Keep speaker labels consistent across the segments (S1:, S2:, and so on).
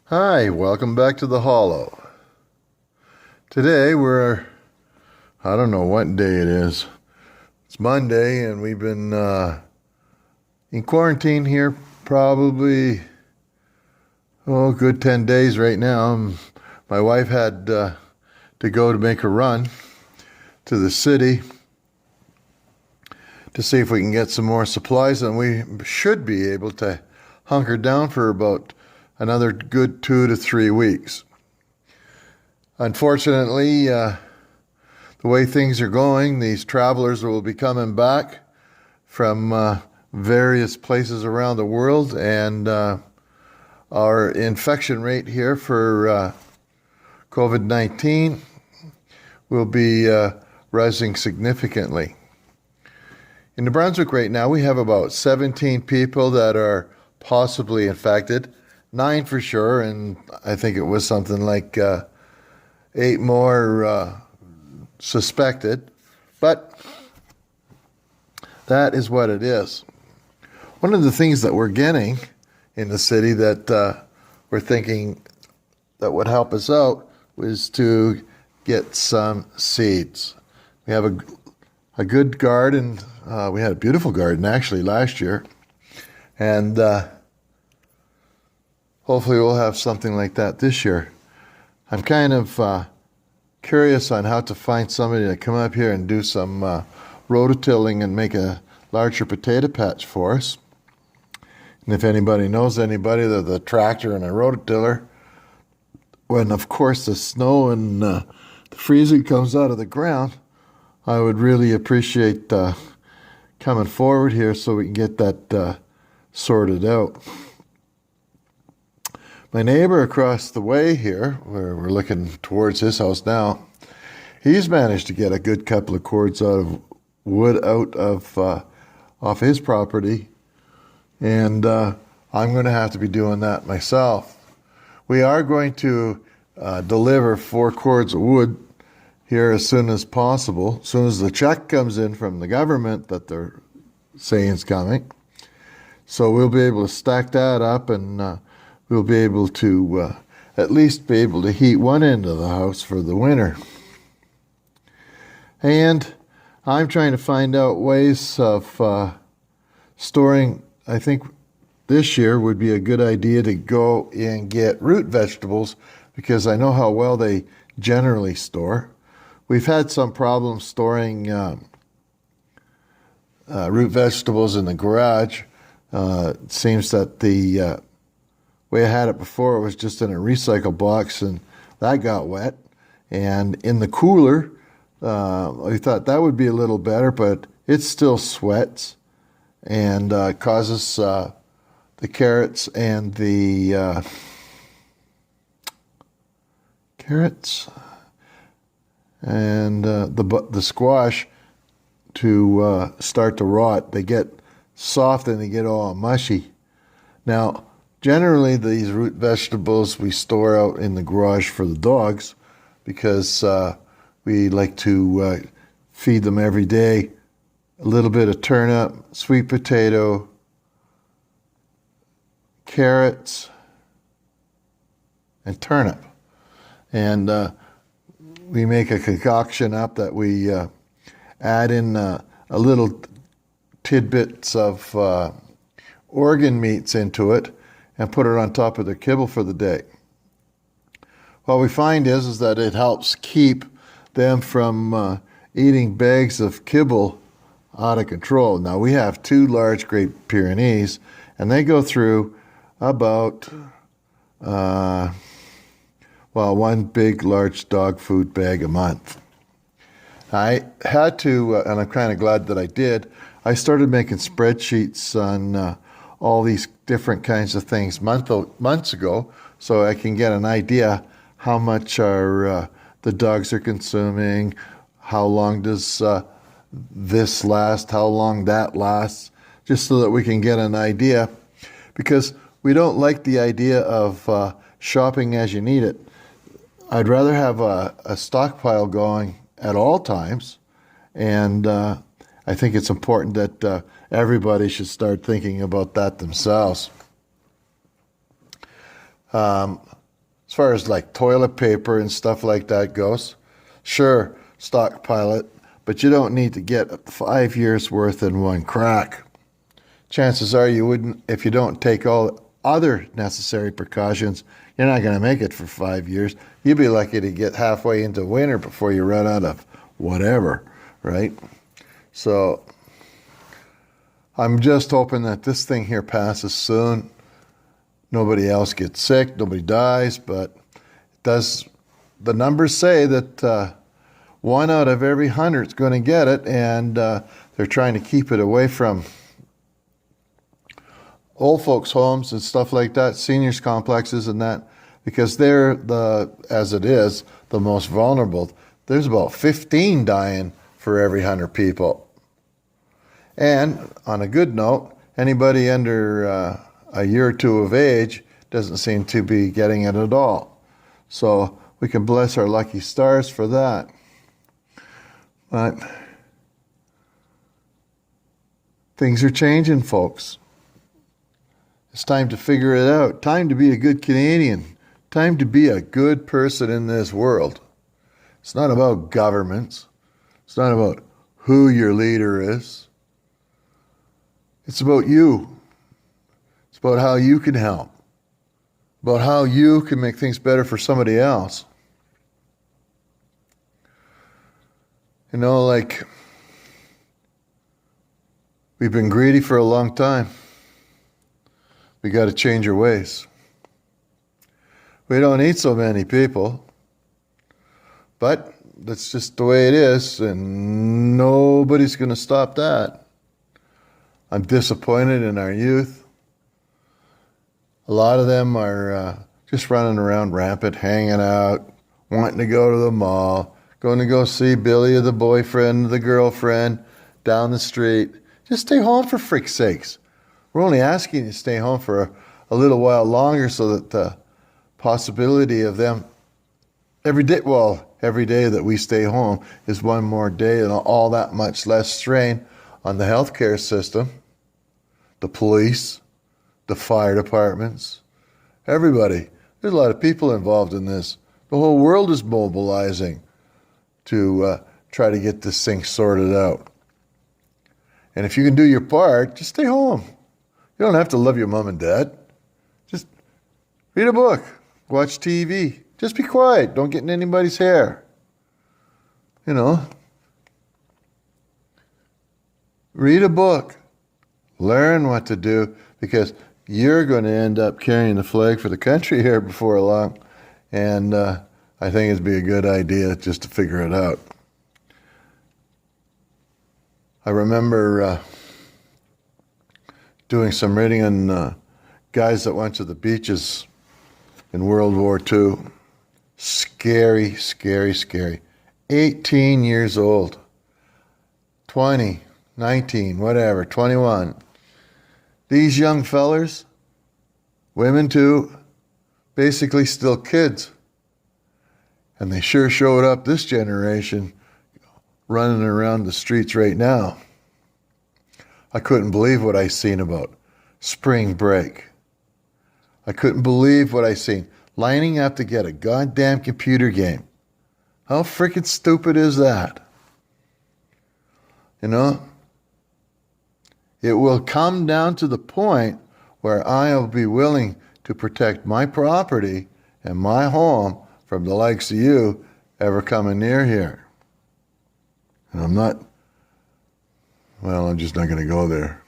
S1: Hi, welcome back to the Hollow. Today I don't know what day it is. It's Monday and we've been in quarantine here probably, a good 10 days right now. My wife had to go to make a run to the city to see if we can get some more supplies, and we should be able to hunker down for about another good 2 to 3 weeks. Unfortunately, the way things are going, these travelers will be coming back from various places around the world, and our infection rate here for COVID-19 will be rising significantly. In New Brunswick right now, we have about 17 people that are possibly infected, 9 for sure, and I think it was something like 8 more suspected, but that is what it is. One of the things that we're getting in the city that we're thinking that would help us out was to get some seeds. We have a good garden. We had a beautiful garden actually last year, and hopefully we'll have something like that this year. I'm kind of curious on how to find somebody to come up here and do some rototilling and make a larger potato patch for us. And if anybody knows anybody with a tractor and a rototiller, when of course the snow and the freezing comes out of the ground, I would really appreciate coming forward here so we can get that sorted out. My neighbor across the way here, where we're looking towards his house now, he's managed to get a good couple of cords of wood out of off his property, and I'm going to have to be doing that myself. We are going to deliver 4 cords of wood here as soon as possible, as soon as the check comes in from the government that they're saying is coming. So we'll be able to stack that up, and we'll be able to at least be able to heat one end of the house for the winter. And I'm trying to find out ways of storing. I think this year would be a good idea to go and get root vegetables, because I know how well they generally store. We've had some problems storing root vegetables in the garage. It seems that the way I had it before, it was just in a recycle box, and that got wet. And in the cooler, I thought that would be a little better, but it still sweats and causes the carrots and the the squash to start to rot. They get soft and they get all mushy. Now, generally, these root vegetables we store out in the garage for the dogs, because we like to feed them every day a little bit of turnip, sweet potato, carrots, and turnip. And we make a concoction up that we add in a little tidbits of organ meats into it and put it on top of their kibble for the day. What we find is that it helps keep them from eating bags of kibble out of control. Now, we have 2 large Great Pyrenees, and they go through about, one big, large dog food bag a month. I had to, and I'm kind of glad that I did, I started making spreadsheets on all these different kinds of things months ago, so I can get an idea how much the dogs are consuming, how long does this last, how long that lasts, just so that we can get an idea, because we don't like the idea of shopping as you need it. I'd rather have a stockpile going at all times, and I think it's important that everybody should start thinking about that themselves. as far as like toilet paper and stuff like that goes. Sure, stockpile it, but you don't need to get 5 years worth in one crack. Chances are you wouldn't, if you don't take all other necessary precautions, you're not going to make it for 5 years. You'd be lucky to get halfway into winter before you run out of whatever, right? So I'm just hoping that this thing here passes soon. Nobody else gets sick, nobody dies, but it does. The numbers say that 1 out of every 100 is going to get it, and they're trying to keep it away from old folks' homes and stuff like that, seniors complexes and that, because they're as it is, the most vulnerable. There's about 15 dying for every 100 people. And on a good note, anybody under a year or two of age doesn't seem to be getting it at all. So we can bless our lucky stars for that. But things are changing, folks. It's time to figure it out. Time to be a good Canadian. Time to be a good person in this world. It's not about governments. It's not about who your leader is. It's about you. It's about how you can help. About how you can make things better for somebody else. You know, like, we've been greedy for a long time. We got to change our ways. We don't need so many people, but that's just the way it is, and nobody's going to stop that. I'm disappointed in our youth. A lot of them are just running around rampant, hanging out, wanting to go to the mall, going to go see Billy or the boyfriend, the girlfriend down the street. Just stay home for frick's sakes. We're only asking you to stay home for a little while longer so that the possibility of them every day that we stay home is one more day and all that much less strain on the healthcare system, the police, the fire departments, everybody. There's a lot of people involved in this. The whole world is mobilizing to try to get this thing sorted out. And if you can do your part, just stay home. You don't have to love your mom and dad. Just read a book, watch TV. Just be quiet. Don't get in anybody's hair. You know, read a book. Learn what to do, because you're going to end up carrying the flag for the country here before long. And I think it'd be a good idea just to figure it out. I remember doing some reading on guys that went to the beaches in World War II. Scary, scary, scary. 18 years old, 20, 19, whatever, 21. These young fellers, women too, basically still kids. And they sure showed up, this generation, running around the streets right now. I couldn't believe what I seen about spring break. I couldn't believe what I seen. Lining up to get a goddamn computer game. How freaking stupid is that? You know? It will come down to the point where I will be willing to protect my property and my home from the likes of you ever coming near here. And I'm just not going to go there.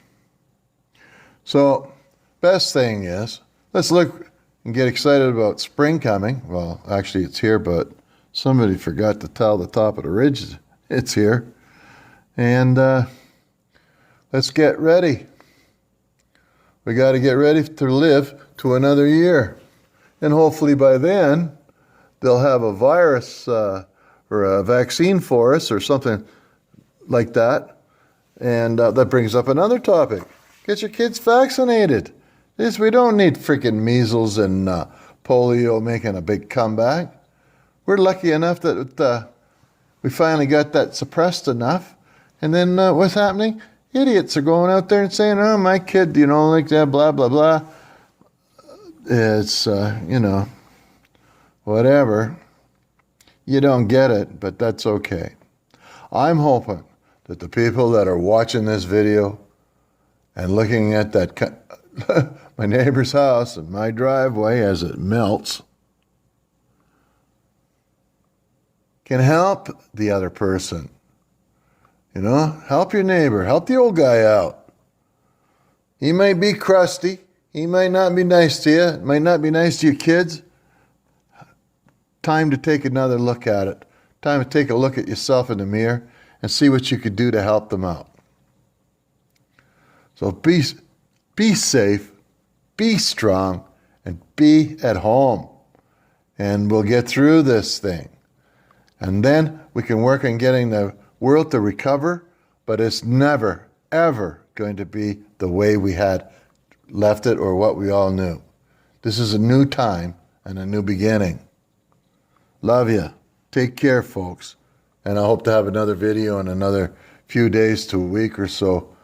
S1: So, best thing is, let's look and get excited about spring coming. Well, actually it's here, but somebody forgot to tell the top of the ridge it's here. And let's get ready. We got to get ready to live to another year. And hopefully by then, they'll have a virus or a vaccine for us or something like that. And that brings up another topic. Get your kids vaccinated. We don't need freaking measles and polio making a big comeback. We're lucky enough that we finally got that suppressed enough. And then what's happening? Idiots are going out there and saying, oh, my kid, like that, blah, blah, blah. It's, whatever. You don't get it, but that's okay. I'm hoping that the people that are watching this video and looking at that my neighbor's house and my driveway as it melts can help the other person. You know, help your neighbor, help the old guy out. He might be crusty. He might not be nice to you. Might not be nice to your kids. Time to take another look at it. Time to take a look at yourself in the mirror and see what you could do to help them out. So be safe, be strong, and be at home. And we'll get through this thing. And then we can work on getting the world to recover, but it's never, ever going to be the way we had left it or what we all knew. This is a new time and a new beginning. Love you. Take care, folks. And I hope to have another video in another few days to a week or so.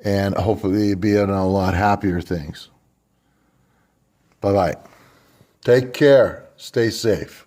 S1: And hopefully you'll be in a lot happier things. Bye-bye. Take care. Stay safe.